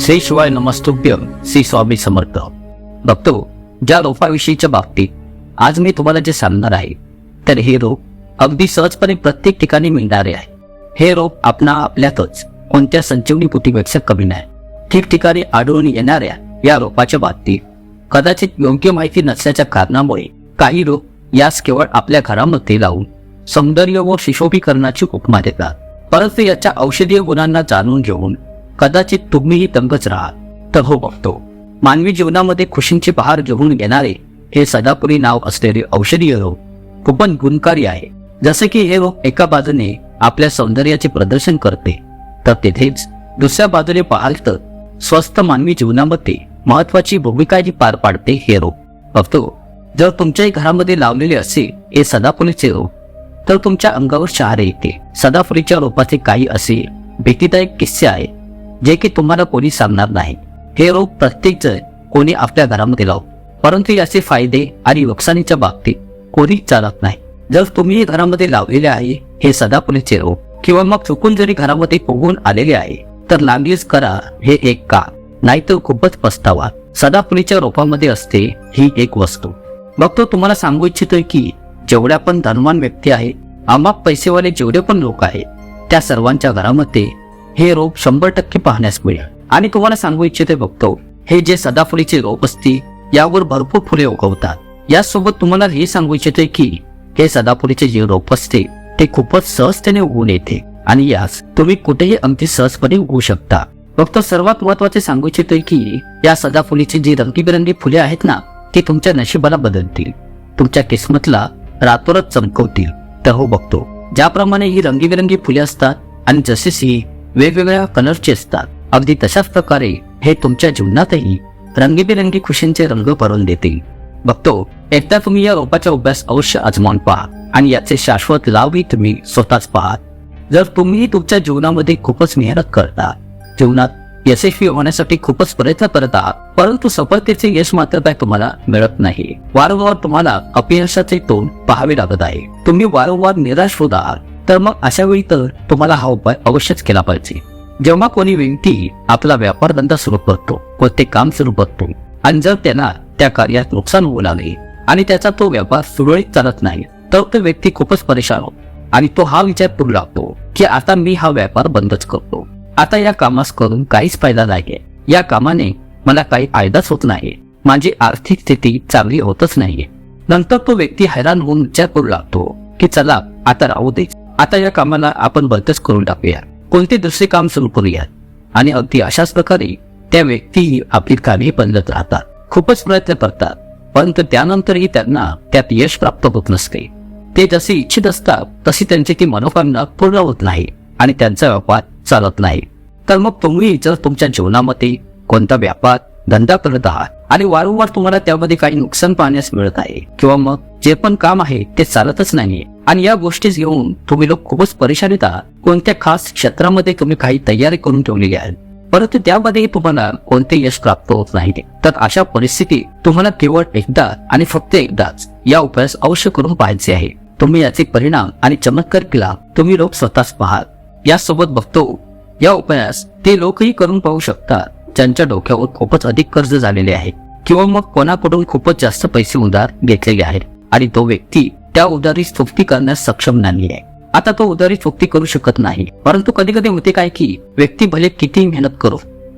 श्री शिवाय नमस्तुभ्य, श्री स्वामी समर्थ. भक्तो, ज्या रोपाविषयीच्या बाबतीत आज मी तुम्हाला जे सांगणार आहे तर हे रोप अगदी सहजपणे प्रत्येक ठिकाणी मिळणारे आहे. हे रोप आपल्यातच कोणत्या संजीवनी बुटीपेक्षा कमी नाही. ठिकठिकाणी आढळून येणाऱ्या या रोपाच्या बाबतीत कदाचित योग्य माहिती नसल्याच्या कारणामुळे काही लोक यास केवळ आपल्या घरामध्ये लावून सौंदर्य व सुशोभीकरणाची उपमा देतात. परंतु याच्या औषधीय गुणांना जाणून घेऊन कदाचित तुम्हीही दंगच राहाल. तर हो बघतो, मानवी जीवनामध्ये खुशींची बहार घेऊन येणारे हे सदापुरी नाव असलेले औषधीय रोप खूपच गुणकारी आहे. जसे की हे रोप एका बाजूने आपल्या सौंदर्याचे प्रदर्शन करते, तर तेथेच दुसऱ्या बाजूने पाहाल तर स्वस्थ मानवी जीवनामध्ये महत्वाची भूमिकाही पार पाडते. हे रोप बघतो, जर तुमच्याही घरामध्ये लावलेले असेल हे सदाफुलीचे रोप तर तुमच्या अंगावर शहारे येते. सदाफुलीच्या रोपाचे काही असे भीतीदायक किस्से आहेत जे की तुम्हाला कोणी सांगणार नाही. हे रोप प्रत्येक जण कोणी आपल्या घरामध्ये लावतो, परंतु याचे फायदे आणि नुकसानीच्या बाबतीत कोणीच चालत नाही. जर तुम्ही घरामध्ये लावलेले आहे हे सदाफुलीचे रोप किंवा मग चुकून जरी घरामध्ये उगवून आलेले आहे तर लागलीच करा हे एक का, नाहीतर खूपच पस्तावा. सदाफुलीच्या रोपामध्ये असते ही एक वस्तू. बघतो, तुम्हाला सांगू इच्छितोय की जेवढ्या पण धनवान व्यक्ती आहेत, अमाप पैसेवाले जेवढे पण लोक आहेत, त्या सर्वांच्या घरामध्ये हे रोप 100% पाहण्यास मिळेल. आणि तुम्हाला सांगू इच्छिते बघतो, हे जे सदाफुलीचे रोप असते यावर भरपूर फुले उगवतात. यासोबत तुम्हाला हे सांगू इच्छिते की हे सदाफुलीचे जे रोप असते ते खूपच सहजतेने उगवून येते आणि यास तुम्ही कुठेही अगदी सहजपणे उगवू शकता. फक्त सर्वात महत्वाचे सांगू इच्छितोय की या सदाफुलीची जी रंगीबेरंगी फुले आहेत ना, ती तुमच्या नशिबाला बदलतील, तुमच्या किस्मतला रातोरात चमकवतील. तर हो बघतो, ज्याप्रमाणे ही रंगीबेरंगी फुले असतात आणि जसे ही वेगवेगळ्या कलरचे असतात, अगदी तशाच प्रकारे हे तुमच्या जीवनातही रंगीबेरंगी खुशींचे रंग भरून देतील. बघतो, एकदा तुम्ही या रोपाचा अभ्यास अवश्य आजमावून पहा आणि याचे शाश्वत लाभही तुम्ही स्वतःच पहा. जर तुम्ही तुमच्या जीवनामध्ये खूपच मेहनत करता, जीवनात यशस्वी होण्यासाठी खूपच प्रयत्न करत आहात, परंतु सफलतेचे यश मात्र काय तुम्हाला मिळत नाही, वारंवार तुम्हाला अपयशाचे तोंड पाहावे लागत आहे, तुम्ही वारंवार निराश होत आहात, तर मग अशा वेळी तर तुम्हाला हा उपाय अवश्यच केला पाहिजे. जेव्हा कोणी व्यक्ती आपला व्यापार धंदा सुरू करतो, कोणते काम सुरू करतो आणि जर त्याला त्या कार्यात नुकसान होऊ लागले आणि त्याचा तो व्यापार सुरळीत चालत नाही, तर तो व्यक्ती खूपच परेशान होतो आणि तो हा विचार करू लागतो की आता मी हा व्यापार बंदच करतो, आता या कामास करून काहीच फायदा नाहीये, या कामाने मला काही फायदाच होत नाही, माझी आर्थिक स्थिती चांगली होतच नाहीये. नंतर तो व्यक्ती हैराण होऊन विचार करू लागतो की चला आता राहू दे, आता या कामाला आपण बंदच करून टाकूया, कोणते दुसरे काम सुरू करूया. आणि अगदी अशाच प्रकारे त्या व्यक्ती आपली कामे बदलत राहतात, खूपच प्रयत्न करतात, परंतु त्यानंतरही त्यांना त्यात यश प्राप्त होत नसते. ते जसे इच्छित असतात तशी त्यांची ती मनोकामना पूर्ण होत नाही आणि त्यांचा व्यापार चालत नाही. तर मग तुम्ही जर तुमच्या जीवनामध्ये कोणता व्यापार धंदा करत आहात आणि वारंवार तुम्हाला त्यामध्ये काही नुकसान पाहण्यास मिळत आहे किंवा मग जे पण काम आहे ते चालतच नाहीये आणि या गोष्टी घेऊन तुम्ही लोक खूपच परेशानीत आहात, कोणत्या खास क्षेत्रामध्ये तुम्ही काही तयारी करून ठेवलेली आहे, परंतु त्यामध्ये तुम्हाला कोणते यश प्राप्त होत नाही, तर अशा परिस्थितीत तुम्हाला केवळ एकदा आणि फक्त एकदाच या उपायास अवश्य करून पाहायचे आहे. तुम्ही याचे परिणाम आणि चमत्कार केला तुम्ही लोक स्वतःच पाहाल. यासोबत बघतो, या उपायास ते लोकही करून पाहू शकतात ज्यांच्या डोक्यावर खूपच अधिक कर्ज झालेले आहे किंवा मग कोणाकडून खूपच जास्त पैसे उधार घेतलेले आहेत आणि तो व्यक्ती त्या उधारी चुकती करण्यास सक्षम नाही आहे. आता तो उधारी चुकती करू शकत नाही, परंतु कधी कधी होते काय की व्यक्ती भले किती मेहनत करो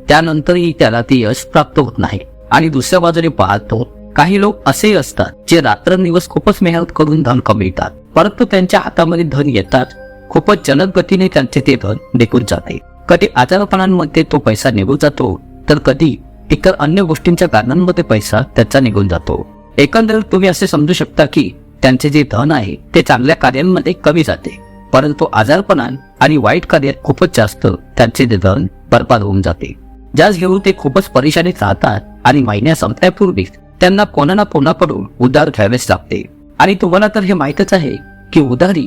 त्यानंतरही त्याला ते यश प्राप्त होत नाही. आणि दुसऱ्या बाजूने पाहतो, काही लोक असेही असतात जे रात्रंदिवस खूपच मेहनत करून धन कमवितात, परंतु त्यांच्या हातामध्ये धन येतात खूपच जलद गतीने त्यांचे ते धन निघून जाते. कधी आजारपणांमध्ये तो पैसा निघून जातो, तर कधी इतर अन्य गोष्टींच्या कारणांमध्ये पैसा त्याचा निघून जातो. एकंदरीत तुम्ही असे समजू शकता की त्यांचे जे धन आहे ते चांगल्या कार्यांमध्ये कमी जाते, परंतु आजारपणान आणि वाईट कार्यात खूपच जास्त त्यांचे ते धन बर्बाद होऊन जाते, ज्यास घेऊन ते खूपच परेशानीत राहतात आणि महिन्या संपण्यापूर्वी त्यांना कोणाकडून उधार घ्यावेच लागते. आणि तुम्हाला तर हे माहितच आहे की उधारी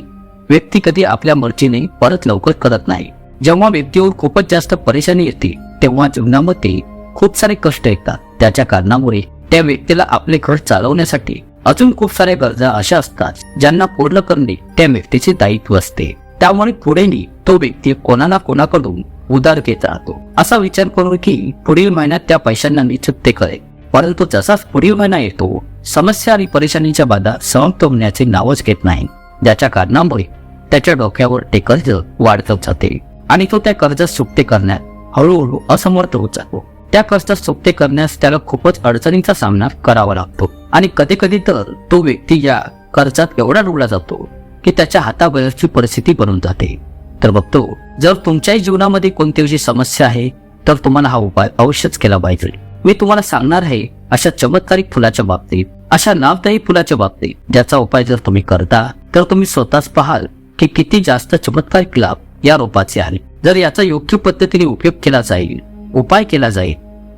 व्यक्ती कधी आपल्या मर्जीने परत लवकर करत नाही. जेव्हा व्यक्तीवर खूपच जास्त परेशानी येते तेव्हा जीवनामध्ये खूप सारे कष्ट येतात, त्याच्या कारणामुळे त्या व्यक्तीला आपले घर चालवण्यासाठी अजून खूप साऱ्या गरजा अशा असतात ज्यांना पूर्ण करणे त्या व्यक्तीचे दायित्व असते. त्यामुळे पुढेही तो व्यक्ती कोणाकडून उधार घेत राहतो, असा विचार करून की पुढील महिन्यात त्या पैशांना मी चुकते करेल. परंतु जसाच पुढील महिना येतो, समस्या आणि परेशानीच्या बाधा समाप्त होण्याचे नावच घेत नाही, ज्याच्या कारणामुळे त्याच्या डोक्यावर ते कर्ज वाढत जाते आणि तो त्या कर्ज चुकते करण्यात हळूहळू असमर्थ होत जातो. त्या कर्जात चुकते करण्यास त्याला खूपच अडचणींचा सामना करावा लागतो आणि कधी कधी तर तो व्यक्ती या कर्जात एवढा डुबला जातो की त्याच्या हाताबाहेरची परिस्थिती बनून जाते. तर बघतो, जर तुमच्याही जीवनामध्ये कोणतीही समस्या आहे तर तुम्हाला हा उपाय अवश्यच केला पाहिजे. मी तुम्हाला सांगणार आहे अशा चमत्कारिक फुलाच्या बाबतीत, अशा नावदायी फुलाच्या बाबतीत, ज्याचा उपाय जर तुम्ही करता तर तुम्ही स्वतःच पाहाल की किती जास्त चमत्कारिक लाभ या रोपाचे आहे. जर याचा योग्य पद्धतीने उपयोग केला जाईल, उपाय केला जाईल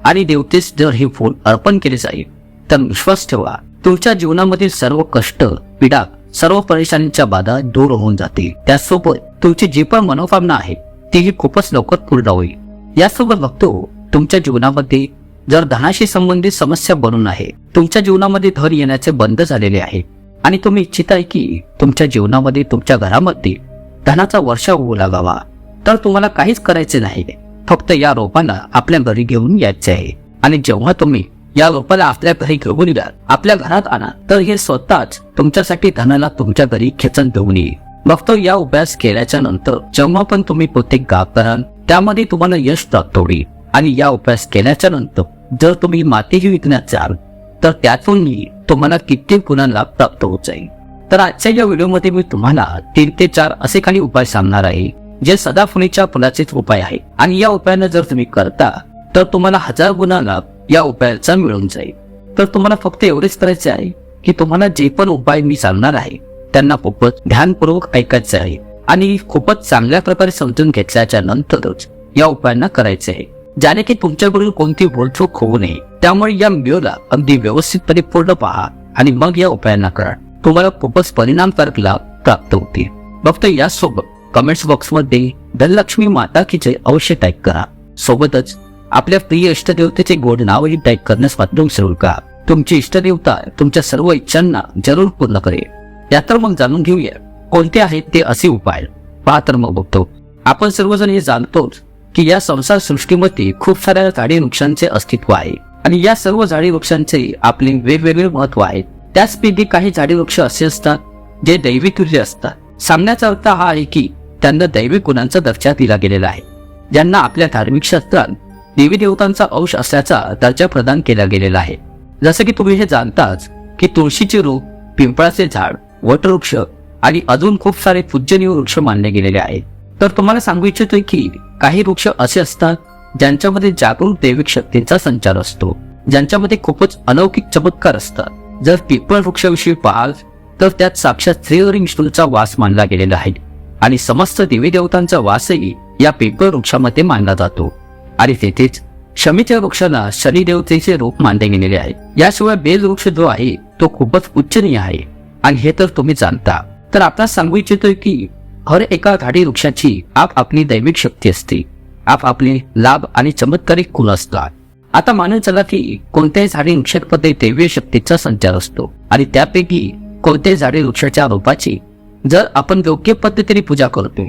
आणि देवतेस जर हे फूल अर्पण केले जाईल तर विश्वास ठेवा, तुमच्या जीवनामधील सर्व कष्ट, पीडा, सर्व परेशानीच्या बाधा दूर होऊन जातील. त्याचसोबत तुमची जी पण मनोकामना आहे तीही खूपच लवकर पूर्ण होईल. यासोबत बघतो, तुमच्या जीवनामध्ये जर धनाशी संबंधित समस्या बनून आहे, तुमच्या जीवनामध्ये धन येण्याचे बंद झालेले आहे आणि तुम्ही इच्छिताय की तुमच्या जीवनामध्ये, तुमच्या घरामध्ये धनाचा वर्षा होऊ लागावा, तर तुम्हाला काहीच करायचे नाही. फक्त या रोपाला आपल्या घरी घेऊन यायचे आहे आणि जेव्हा तुम्ही या रोपाला आपल्या घरी घेऊन या, आपल्या घरात आणा, तर हे स्वतःच तुमच्यासाठी धनाला तुमच्या घरी खेचून घेऊन येईल. बघतो, या उपायास केल्याच्या नंतर जेव्हा पण तुम्ही प्रत्येक गाव कराल त्यामध्ये तुम्हाला यश प्राप्त होईल. आणि या उपायास केल्याच्या नंतर जर तुम्ही मातीही विकण्यात जाल तर त्यातूनही तुम्हाला कित्येक गुणा लाभ प्राप्त होत जाईल. तर आजच्या या व्हिडिओमध्ये मी तुम्हाला 3 ते 4 असे काही उपाय सांगणार आहे जे सदाफुलीच्या फुलाचेच उपाय आहे आणि या उपायांना जर तुम्ही करता तर तुम्हाला 1000 गुणा लाभ या उपायाचा मिळून जाईल. तर तुम्हाला फक्त एवढेच करायचे आहे की तुम्हाला जे पण उपाय मी सांगणार आहे त्यांना खूपच ध्यानपूर्वक ऐकायचे आहे आणि खूपच चांगल्या प्रकारे समजून घेतल्याच्या नंतरच या उपायांना करायचे आहे, ज्याने की तुमच्याकडून कोणती भूलचूक होऊ नये. त्यामुळे या व्हिडिओला अगदी व्यवस्थितपणे पूर्ण पहा आणि मग या उपायांना करा. तुम्हाला खूपच परिणामकारक लाभ प्राप्त होतील. फक्त यासोबत कमेंट्स बॉक्समध्ये धनलक्ष्मी माता की जय अवश्य टाईप करा. सोबतच आपल्या प्रिय इष्टदेवतेचे गोड नावही टाईप करण्यास मात्र विसरू नका. तुमची इष्टदेवता तुमच्या सर्व इच्छांना जरूर पूर्ण करेल. या तर मग जाणून घेऊया कोणते आहेत ते असे उपाय. पहा तर मग बघतो, आपण सर्वजण हे जाणतोच की या संसार सृष्टीमध्ये खूप साऱ्या झाडी वृक्षांचे अस्तित्व आहे आणि या सर्व झाडी वृक्षांचे आपले वेगवेगळे महत्व आहेत. त्याचपैकी काही झाडी वृक्ष असे असतात जे दैवी तुल्य असतात. सांगण्याचा अर्थ हा आहे की त्यांना दैवी गुणांचा दर्जा दिला गेलेला आहे, ज्यांना आपल्या धार्मिक शास्त्रात देवी देवतांचा अंश असल्याचा दर्जा प्रदान केला गेलेला आहे. जसं की तुम्ही हे जाणताच की तुळशीचे रोप, पिंपळाचे झाड, वटवृक्ष आणि अजून खूप सारे पूजनीय वृक्ष मानले गेलेले आहेत. तर तुम्हाला सांगू इच्छितोय की काही वृक्ष असे असतात ज्यांच्यामध्ये जागरूक दैविक शक्तींचा संचार असतो, ज्यांच्यामध्ये खूपच अलौकिक चमत्कार असतात. जर पिंपळ वृक्षाविषयी पाहाल तर त्यात साक्षात श्रीहरी विष्णूचा वास मानला गेलेला आहे आणि समस्त देवी देवतांचा वासही या पिंपळ वृक्षामध्ये मानला जातो आणि तेथेच शमीच्या वृक्षाला शनिदेवतेचे रूप मानले गेलेले आहे. याशिवाय बेल वृक्ष जो आहे तो खूपच उच्चनीय आहे आणि हे तर तुम्ही जाणता. तर आपल्याला सांगू इच्छितोय की हर एका झाडी वृक्षाची आपली दैविक शक्ती असते, आपले लाभ आणि चमत्कारिक गुण असतात. आता मानून चला की कोणत्याही झाडी वृक्षामध्ये दैवीय शक्तीचा संचार असतो आणि त्यापैकी कोणत्याही झाडी वृक्षाच्या रूपाची जर आपण योग्य पद्धतीने पूजा करतो,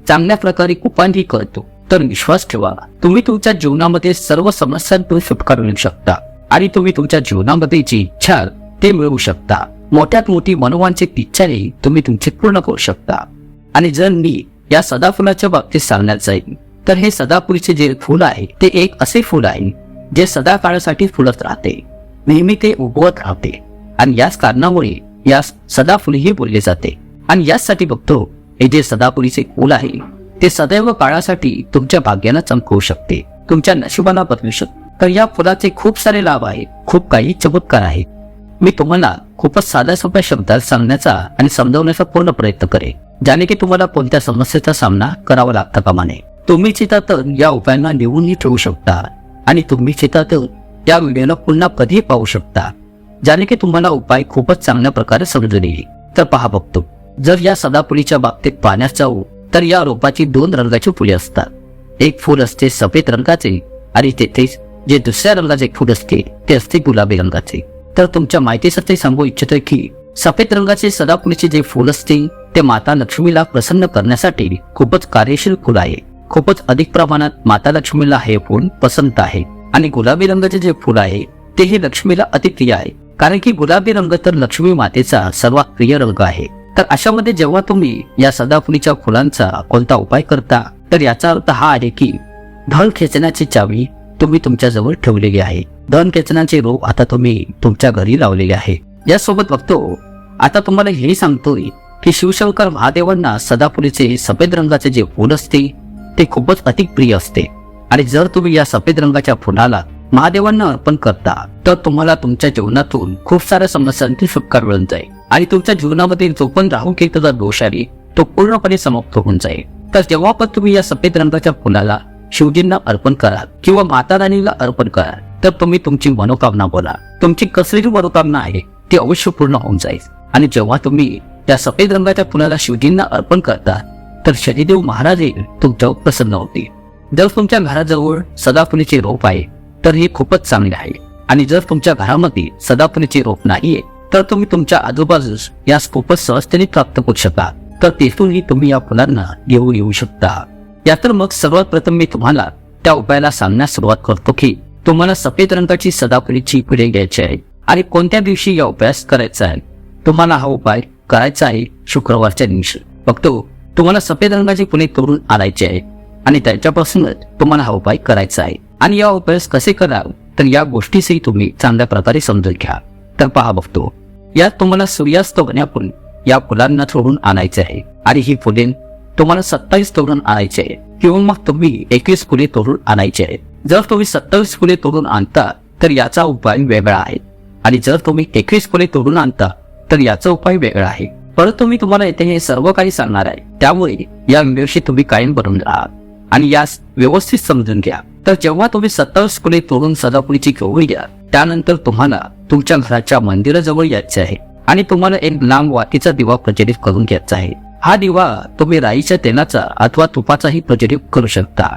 चांगल्या प्रकारे उपायही करतो, तर विश्वास ठेवा, तुम्ही तुमच्या जीवनामध्ये सर्व समस्यांतून सुटका मिळवू शकता आणि तुम्ही तुमच्या जीवनामध्ये जी इच्छा ते मिळवू शकता. मोठ्यात मोठी मनोवांछित इच्छाही तुम्ही तुमची पूर्ण करू शकता. आणि जर मी या सदाफुलाच्या बाबतीत सांगण्यात जाईल तर हे सदाफुलीचे जे फुल आहे ते एक असे फुल आहे जे सदा काळासाठी फुलत राहते, नेहमी ते उगवत राहते आणि याच कारणामुळे यास सदाफुलीही बोलले जाते. आणि याचसाठी बघतो, हे जे सदाफुलीचे फुल आहे ते सदैव काळासाठी तुमच्या भाग्याला चमकवू शकते, तुमच्या नशिबाला बदलू शकते. तर या फुलाचे खूप सारे लाभ आहेत, खूप काही चमत्कार आहेत. मी तुम्हाला खूपच साध्या सोप्या शब्दात सांगण्याचा आणि समजावण्याचा पूर्ण प्रयत्न करेन, ज्याने की तुम्हाला कोणत्या समस्येचा सामना करावा लागता कामा नये. तुम्ही चितात या उपायांना लिहूनही ठेवू शकता आणि तुम्ही चितात या व्हिडिओला पुन्हा कधीही पाहू शकता, ज्याने की तुम्हाला उपाय खूपच चांगल्या प्रकारे समजून येईल. तर पहा बघतो, जर या सदाफुलीच्या बाबतीत पाहण्यास जाऊ तर या रोपाची 2 रंगाची फुले असतात. एक फूल असते सफेद रंगाचे आणि तेथेच जे दुसऱ्या रंगाचे फूल असते ते असते गुलाबी रंगाचे. तर तुमच्या माहितीसाठी सांगू इच्छितोय की सफेद रंगाचे सदाफुलीचे जे फूल असते ते माता लक्ष्मीला प्रसन्न करण्यासाठी खूपच कार्यशील फूल आहे. खूपच अधिक प्रमाणात माता लक्ष्मीला हे फूल पसंत आहे. आणि गुलाबी रंगाचे जे फूल आहे तेही लक्ष्मीला अतिप्रिय आहे, कारण की गुलाबी रंग तर लक्ष्मी मातेचा सर्वात प्रिय रंग आहे. तर अशामध्ये जेव्हा तुम्ही या सदाफुलीच्या फुलांचा कोणता उपाय करता, तर याचा अर्थ हा आहे की धन खेचण्याची चावी तुम्ही तुमच्या जवळ ठेवलेली आहे. धन खेचण्याचे रोप आता तुम्ही तुमच्या घरी लावलेले आहे. यासोबत बघतो आता तुम्हाला हेही सांगतोय की शिवशंकर महादेवांना सदाफुलीचे सफेद रंगाचे जे फूल असते ते खूपच अधिक प्रिय असते. आणि जर तुम्ही या सफेद रंगाच्या फुलाला महादेवांना अर्पण करता तर तुम्हाला तुमच्या जीवनातून खूप साऱ्या समस्यांची सुटका मिळून जाईल. आणि तुमच्या जीवनामध्ये जो पण राहू केलेला दोष आहे तो पूर्णपणे समाप्त होऊन जाईल. तर जेव्हा पण तुम्ही या सफेद रंगाच्या फुलाला शिवजींना अर्पण कराल किंवा माता राणीला अर्पण कराल तर तुम्ही तुमची मनोकामना बोला. तुमची कसली मनोकामना आहे ती अवश्य पूर्ण होऊन जाईल. आणि जेव्हा तुम्ही त्या सफेद रंगाच्या फुलाला शिवजींना अर्पण करता तर शनिदेव महाराज तुमच्यावर प्रसन्न होतील. जर तुमच्या घराजवळ सदाफुलीचे रोप आहे तर हे खूपच चांगले आहे. आणि जर तुमच्या घरामध्ये सदाफुलीचे रोप नाहीये तर तुम्ही तुमच्या आजूबाजूस यास खूपच सहजतेने प्राप्त करू शकता. तर तेथूनही तुम्ही या फुलांना घेऊन येऊ शकता. यातर मग सर्वात प्रथम मी तुम्हाला त्या उपायाला सांगण्यास सुरुवात करतो की तुम्हाला सफेद रंगाची सदाफुलीची फुले घ्यायची आहे आणि कोणत्या दिवशी या उपायास करायचा आहे. तुम्हाला हा उपाय करायचा आहे शुक्रवारच्या दिवशी. बघतो तुम्हाला सफेद रंगाची फुले तोडून आणायची आहे आणि त्याच्यापासूनच तुम्हाला हा उपाय करायचा आहे. आणि या उपायास कसे कराल तर या गोष्टीसही तुम्ही चांगल्या प्रकारे समजून घ्या. तर पहा बघतो यात तुम्हाला सूर्यास्त होण्यापूर्वी या फुलांना तोडून आणायचे आहे. आणि ही फुले तुम्हाला 27 तोडून आणायचे आहे किंवा मग तुम्ही 21 फुले तोडून आणायचे आहे. जर तुम्ही 27 फुले तोडून आणता तर याचा उपाय वेगळा आहे. आणि जर तुम्ही 21 फुले तोडून आणता तर याचा उपाय वेगळा आहे. परंतु मी तुम्हाला येथे हे सर्व काही सांगणार आहे, त्यामुळे या व्हिडिओशी तुम्ही कायम बनून राहा आणि यास व्यवस्थित समजून घ्या. तर जेव्हा तुम्ही 27 फुले तोडून सदाफुलीची घेऊन घ्या त्यानंतर तुम्हाला तुमच्या घराच्या मंदिराजवळ यायचे आहे आणि तुम्हाला एक लांब वातीचा दिवा प्रज्वलित करून घ्यायचा आहे. हा दिवा तुम्ही राईच्या तेलाचा अथवा तुपाचाही प्रज्वलित करू शकता.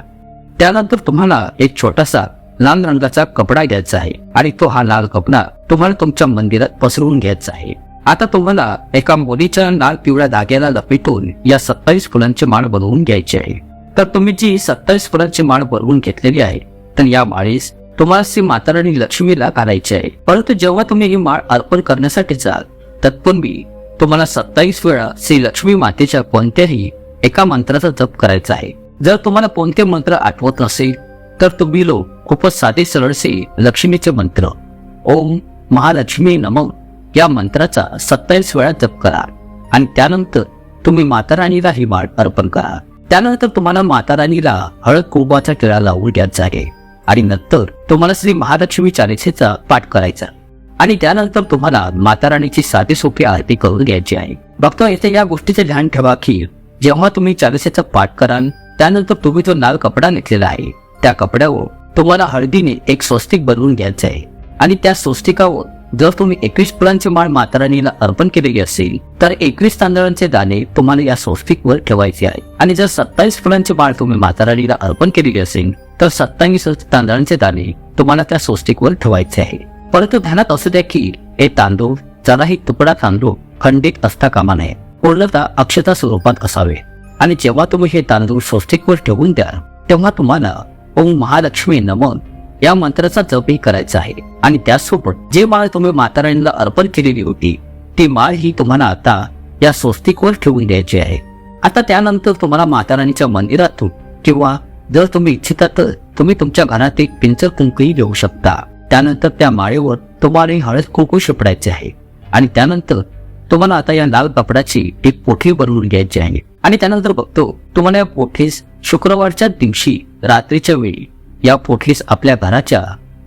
त्यानंतर तुम्हाला एक छोटासा लाल रंगाचा कपडा घ्यायचा आहे आणि तो हा लाल कपडा तुम्हाला तुमच्या मंदिरात पसरवून घ्यायचा आहे. आता तुम्हाला एका मुलीच्या लाल पिवळ्या धाग्याला लपेटून या 27 फुलांची माळ बनवून घ्यायची आहे. तर तुम्ही जी 27 फुलांची माळ बनवून घेतलेली आहे तर या माळीस तुम्हाला श्री माता राणी लक्ष्मीला घालायची आहे. परंतु जेव्हा तुम्ही ही माळ अर्पण करण्यासाठी जाल तत्पूर्वी तुम्हाला 27 वेळा श्री लक्ष्मी मातेच्या कोणत्याही एका मंत्राचा जप करायचा आहे. जर तुम्हाला कोणते मंत्र आठवत नसेल तर तुम्ही लोक खूपच साधे सरळसे लक्ष्मीचे मंत्र ओम महालक्ष्मी नमः या मंत्राचा 27 वेळा जप करा आणि त्यानंतर तुम्ही माता राणीला ही माळ अर्पण करा. त्यानंतर तुम्हाला माता राणीला हळद कुंकवाचा टिळा लावून द्यायचा आहे आणि नंतर तुम्हाला श्री महालक्ष्मी चालीसेचा पाठ करायचा आणि त्यानंतर तुम्हाला माता राणीची साधी सोपी आरती करून घ्यायची आहे. बघतो येथे या गोष्टीचे ध्यान ठेवा की जेव्हा तुम्ही चालीसेचा पाठ कराल त्यानंतर तुम्ही जो लाल कपडा घेतलेला आहे त्या कपड्यावर तुम्हाला हळदीने एक स्वस्तिक बनवून घ्यायचे आहे आणि त्या स्वस्तिकावर जर तुम्ही 21 फुलांची माळ माता राणीला अर्पण केलेली असेल तर 21 तांदळांचे दाणे तुम्हाला या स्वस्तिकवर ठेवायचे आहे. आणि जर 27 फुलांची माळ तुम्ही माता राणीला अर्पण केलेली असेल तर 27 तांदळांचे दाणे तुम्हाला त्या स्वस्तिकवर ठेवायचे आहे. परंतु ध्यानात असू द्या की हे तांदूळ जराही तुकडा तांदूळ खंडित असता कामा नये, पूर्णतः अक्षता स्वरूपात असावे. आणि जेव्हा तुम्ही हे तांदूळ स्वस्तिकवर ठेवून द्या तेव्हा तुम्हाला ओम महालक्ष्मी नमः या मंत्राचा जपही करायचा आहे. आणि त्यासोबत जे माळ तुम्ही माता राणीला अर्पण केलेली होती ती माळ ही तुम्हाला आता या स्वस्तिकवर ठेवून द्यायची आहे. आता त्यानंतर तुम्हाला माता राणीच्या मंदिरातून किंवा जर तुम्ही इच्छिता तर तुम्ही तुमच्या घरात एक पिंचर कुंकूही घेऊ शकता. त्यानंतर त्या माळेवर तुम्हाला हळद कुंकू शिपडायचे आहे आणि त्यानंतर तुम्हाला आता या लाल कपड्याची एक पोथी बनवून घ्यायची आहे. आणि त्यानंतर बघतो तुम्हाला या पोथीस शुक्रवारच्या दिवशी रात्रीच्या वेळी या पोथीस आपल्या घराच्या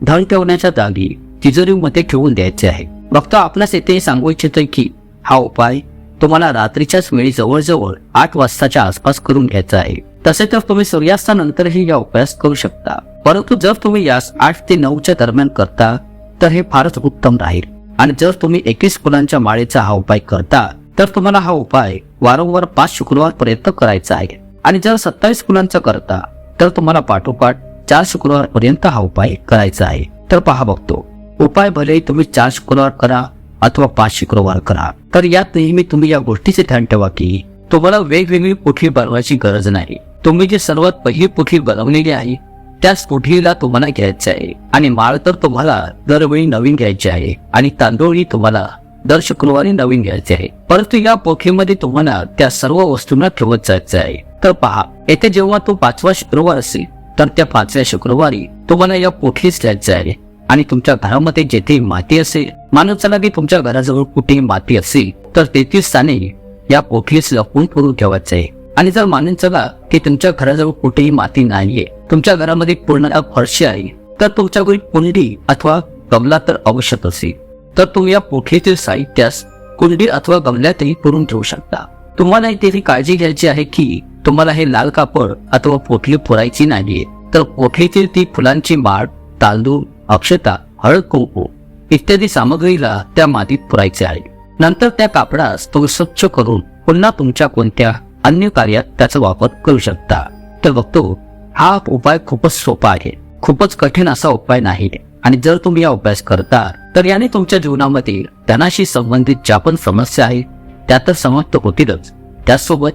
धन ठेवण्याच्या जागी तिजोरीमध्ये ठेवून द्यायचे आहे. बघतो आपणास येथे सांगू इच्छितोय की हा उपाय तुम्हाला रात्रीच्याच वेळी जवळजवळ 8 वाजताच्या आसपास करून घ्यायचा आहे. तसे तर तुम्ही सूर्यास्तानंतरही या उपायास करू शकता, परंतु जर तुम्ही यास 8 ते 9च्या दरम्यान करता तर हे फारच उत्तम राहील. आणि जर तुम्ही 21 फुलांच्या माळेचा हा उपाय करता तर तुम्हाला हा उपाय वारंवार 5 शुक्रवार पर्यंत करायचा आहे. आणि जर 27 फुलांचा करता तर तुम्हाला पाठोपाठ 4 शुक्रवार पर्यंत हा उपाय करायचा आहे. तर पहा बघतो उपाय भले तुम्ही 4 शुक्रवार करा अथवा 5 शुक्रवार करा. तर यात नेहमी तुम्ही या गोष्टीचे ध्यान ठेवा की तुम्हाला वेगवेगळी पोटली बनवायची गरज नाही. तुम्ही जे सर्वात पहिली पोटली बनवलेली आहे त्याच पोटलीला तुम्हाला घ्यायचे आहे. आणि माळ तर तुम्हाला दरवेळी नवीन घ्यायची आहे आणि तांदूळही तुम्हाला दर शुक्रवारी नवीन घ्यायचे आहे. परंतु या पोटलीमध्ये तुम्हाला त्या सर्व वस्तूंना ठेवत जायचं आहे. तर पहा, येथे जेव्हा तो 5वा शुक्रवार असेल तर त्या 5व्या शुक्रवारी तुम्हाला या पोटलीच घ्यायचं आहे. आणि तुमच्या घरामध्ये जेथे माती असेल, मानव चला की तुमच्या घराजवळ कुठेही माती असेल तर तेथील स्थानी या पोटलीस लपवून करून ठेवायचं आहे. आणि जर मानून चला की तुमच्या घराजवळ कुठेही माती नाहीये, तुमच्या घरामध्ये पूर्ण फरशी आहे, तर तुमच्याकडे कुंडी अथवा गमला तर आवश्यक असेल, तर तुम्ही या पोटलीतील साहित्यास कुंडी अथवा गमल्यातही पुरून ठेवू शकता. तुम्हाला इथे काळजी घ्यायची आहे की तुम्हाला हे लाल कापड अथवा पोटली पुरायची नाहीये. तर पोटलीतील ती फुलांची माळ, तांदूळ, अक्षता, हळद, कुंकू इत्यादी सामग्रीला त्या मातीत पुरायचे आहे. नंतर त्या कापडास तो स्वच्छ करून पुन्हा तुमच्या कोणत्या अन्य कार्यात त्याचा वापर करू शकता. तर बघतो, हा उपाय खूपच सोपा आहे, खूपच कठीण असा उपाय नाही. आणि जर तुम्ही हा अभ्यास करता तर याने तुमच्या जीवनामध्ये धनाशी संबंधित ज्या पण समस्या आहेत त्या तर समाप्त होतीलच. त्याचसोबत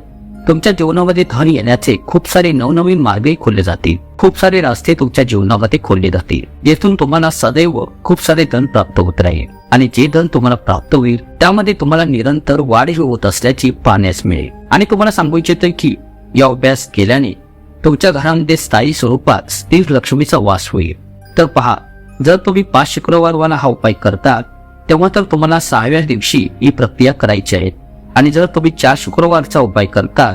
तुमच्या जीवनामध्ये धन येण्याचे खूप सारे नवनवीन मार्गही खोलले जातील. खूप सारे रस्ते तुमच्या जीवनामध्ये खोलले जातील, जेथून तुम्हाला सदैव खूप सारे धन प्राप्त होत राहील. आणि जे धन तुम्हाला प्राप्त होईल त्यामध्ये तुम्हाला निरंतर वाढ होत असल्याची पाहण्यास मिळेल. आणि तुम्हाला सांगू इच्छितो की या अभ्यास केल्याने तुमच्या घरामध्ये स्थायी स्वरूपात स्थिर लक्ष्मीचा वास होईल. तर पहा, जर तुम्ही 5 शुक्रवारवाला हा उपाय करता तेव्हा तर तुम्हाला 6व्या दिवशी ही प्रक्रिया करायची आहे. आणि जर तुम्ही 4 शुक्रवारचा उपाय करता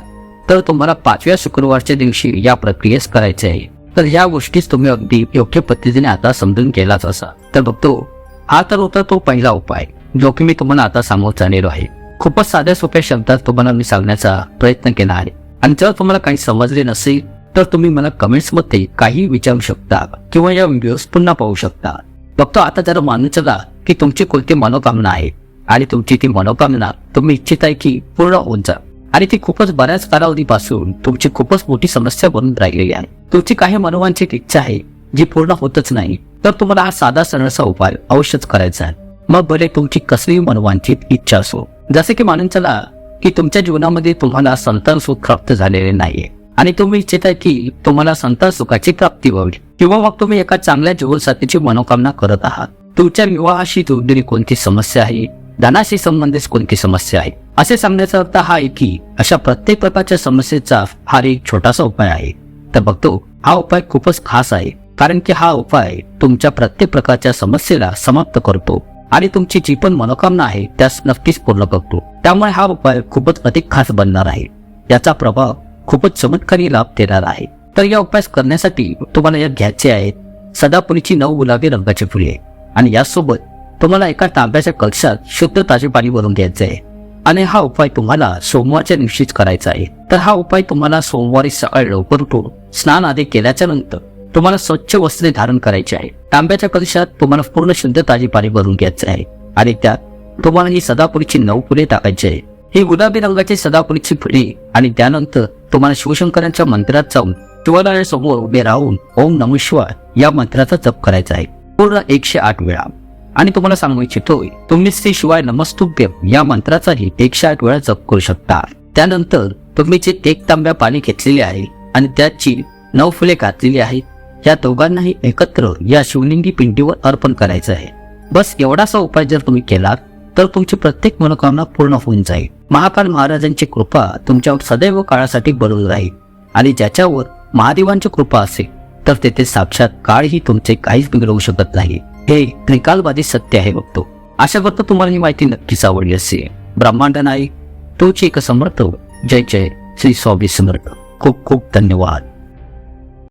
तर तुम्हाला 5व्या शुक्रवारच्या दिवशी या प्रक्रियेस करायचे आहे. तर ह्या गोष्टीच तुम्ही अगदी योग्य पद्धतीने आता समजून केलाच असा. तर बघतो, हा तर होता तो पहिला उपाय जो की मी तुम्हाला आता सांगत चाललेलो आहे. खूपच साध्या सोप्या शब्दात तुम्हाला मी सांगण्याचा प्रयत्न केला आहे. आणि जर तुम्हाला काही समजले नसेल तर तुम्ही मला कमेंट्स मध्ये काही विचारू शकता किंवा या व्हिडिओज पुन्हा पाहू शकता. बघतो, आता जर मानून चला की तुमची कोणती मनोकामना आहे आणि तुमची ती मनोकामना तुम्ही इच्छित आहे की पूर्ण होत जा, आणि ती खूपच बऱ्याच कालावधीपासून तुमची खूपच मोठी समस्या बनून राहिलेली आहे. तुमची काही मनोवांछित इच्छा आहे जी पूर्ण होतच नाही, तर तुम्हाला हा साधा सरळसा उपाय अवश्यच करायचा आहे. मग भले तुमची कसलीही मनोवांछित इच्छा असो. जसे की मानून चला की तुमच्या जीवनामध्ये तुम्हाला संतान सुख प्राप्त झालेले नाहीये आणि तुम्ही इच्छित आहे की तुम्हाला संतान सुखाची प्राप्ती व्हावी, किंवा मग तुम्ही एका चांगल्या जीवनसाथीची मनोकामना करत आहात. तुमच्या विवाहाशी जोडलेली कोणती समस्या आहे, धनाशी संबंधित कोणती समस्या आहे, असे सांगण्याचा अर्थ हा आहे की अशा प्रत्येक प्रकारच्या समस्येचा हा एक छोटासा उपाय आहे. तर बघतो, हा उपाय खूपच खास आहे, कारण की हा उपाय तुमच्या प्रत्येक प्रकारच्या समस्येला समाप्त करतो आणि तुमची जी पण मनोकामना आहे त्यास नक्कीच पूर्ण करतो. त्यामुळे हा उपाय खूपच अधिक खास बनणार आहे. याचा प्रभाव खूपच चमत्कारी लाभ देणार आहे. तर या उपाय करण्यासाठी तुम्हाला या घ्यायचे आहेत सदाफुलीची 9 गुलाबी रंगाची फुले, आणि यासोबत तुम्हाला एका तांब्याच्या कलशात शुद्ध ताजे पाणी भरून घ्यायचे आहे. आणि हा उपाय तुम्हाला सोमवारच्या दिवशीच करायचा आहे. तर हा उपाय तुम्हाला सोमवारी सकाळी लवकर उठून स्नान आदी केल्याच्या नंतर तुम्हाला स्वच्छ वस्त्रे धारण करायचे आहे. तांब्याच्या कलशात तुम्हाला पूर्ण शुद्ध ताजे पाणी भरून घ्यायचे आहे आणि त्यात तुम्हाला ही सदाफुलीची 9 फुले टाकायची आहे. ही गुलाबी रंगाची सदाफुलीची फुले, आणि त्यानंतर तुम्हाला शिवशंकरांच्या मंदिरात जाऊन शिवालयासमोर उभे राहून ओम नमः शिवाय या मंत्राचा जप करायचा आहे पूर्ण 108 वेळा. आणि तुम्हाला सांगू इच्छितोय, तुम्ही श्री शिवाय नमस्तुभ्यम या मंत्राचाही 108 वेळा जप करू शकता. त्यानंतर तुम्ही जे 1 तांब्या पाणी घेतलेले आहे आणि त्याची 9 फुले घातलेली आहेत, या दोघांनाही एकत्र या शिवलिंगी पिंडीवर अर्पण करायचं आहे. बस एवढासा उपाय जर तुम्ही केलात तर तुमची प्रत्येक मनोकामना पूर्ण होऊन जाईल. महाकाल महाराजांची कृपा तुमच्यावर सदैव काळासाठी बनून राहील, आणि ज्याच्यावर महादेवांची कृपा असेल तर तेथे साक्षात काळही तुमचे काहीच बिघडवू शकत नाही. हे त्रिकालवादी सत्य आहे. बघतो, आशा करतो तुम्हाला ही माहिती नक्कीच आवडली असेल. ब्रह्मांड नायक तोच एक समर्थ. जय जय श्री स्वामी समर्थ. खूप खूप धन्यवाद.